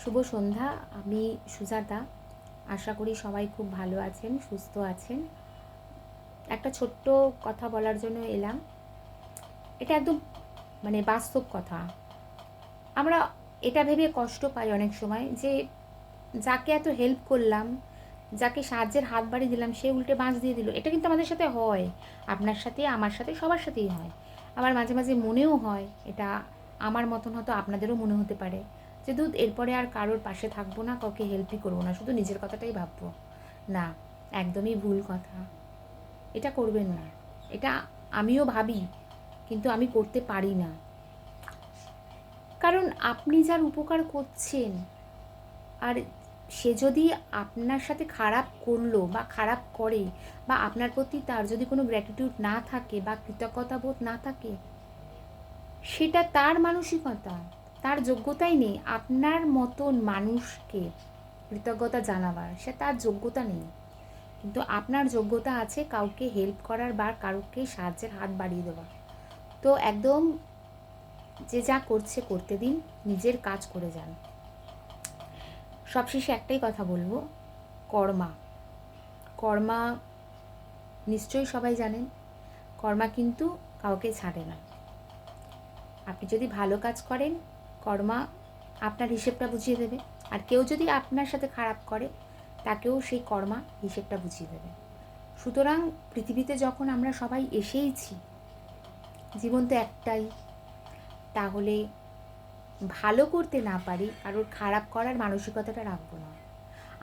শুভ সন্ধ্যা। আমি সুজাতা। আশা করি সবাই খুব ভালো আছেন, সুস্থ আছেন। একটা ছোট্ট কথা বলার জন্য এলাম। এটা একদম বাস্তব কথা। আমরা এটা ভেবে কষ্ট পাই অনেক সময় যে যাকে এত হেল্প করলাম, যাকে সাহায্যের হাত বাড়িয়ে দিলাম, সে উল্টে বাঁশ দিয়ে দিল। এটা কিন্তু আমাদের সাথে হয়, আপনার সাথে, আমার সাথে, সবার সাথেই হয়। আবার মাঝে মাঝে মনেও হয়, এটা আমার মতন হয়তো আপনাদেরও মনে হতে পারে যে দুধ এরপরে আর কারোর পাশে থাকবো না, কাউকে হেল্পই করবো না, শুধু নিজের কথাটাই ভাববো। না, একদমই ভুল কথা। এটা করবেন না। এটা আমিও ভাবি, কিন্তু আমি করতে পারি না। কারণ আপনি যার উপকার করছেন, আর সে যদি আপনার সাথে খারাপ করলো বা খারাপ করে, বা আপনার প্রতি তার যদি কোনো গ্র্যাটিটিউড না থাকে বা কৃতজ্ঞতা বোধ না থাকে, সেটা তার মানসিকতা, তার যোগ্যতাই নেই। আপনার মতন মানুষকে কৃতজ্ঞতা জানাবার সে তার যোগ্যতা নেই। কিন্তু আপনার যোগ্যতা আছে কাউকে হেল্প করার বা কাউকে সাহায্যের হাত বাড়িয়ে দেওয়া। তো একদম যে যা করছে করতে দিন, নিজের কাজ করে যান। সবশেষে একটাই কথা বলবো, কর্মা। কর্মা নিশ্চয়ই সবাই জানেন, কর্মা কিন্তু কাউকে ছাড়ে না। আপনি যদি ভালো কাজ করেন, কর্মা আপনার হিসেবটা বুঝিয়ে দেবে। আর কেউ যদি আপনার সাথে খারাপ করে, তাকেও সেই কর্মা হিসেবটা বুঝিয়ে দেবে। সুতরাং পৃথিবীতে যখন আমরা সবাই এসেইছি, জীবন তো একটাই, তাহলে ভালো করতে না পারি কারোর খারাপ করার মানসিকতাটা রাখবো না।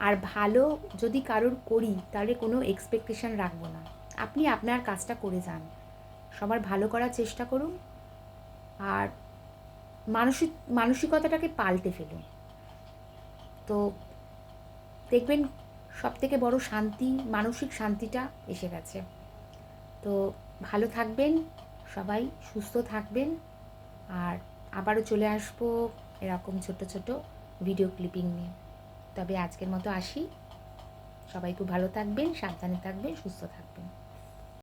আর ভালো যদি কারোর করি, তাহলে কোনো এক্সপেকটেশন রাখবো না। আপনি আপনার কাজটা করে যান, সবার ভালো করার চেষ্টা করুন, আর মানসিকতাটাকে পাল্টে ফেলুন। তো দেখবেন সবথেকে বড় শান্তি, মানসিক শান্তিটা এসে গেছে। তো ভালো থাকবেন, সবাই সুস্থ থাকবেন। আর আবারও চলে আসবো এরকম ছোট ছোট ভিডিও ক্লিপিং নিয়ে। তবে আজকের মতো আসি। সবাই খুব ভালো থাকবেন, সাবধানে থাকবেন, সুস্থ থাকবেন।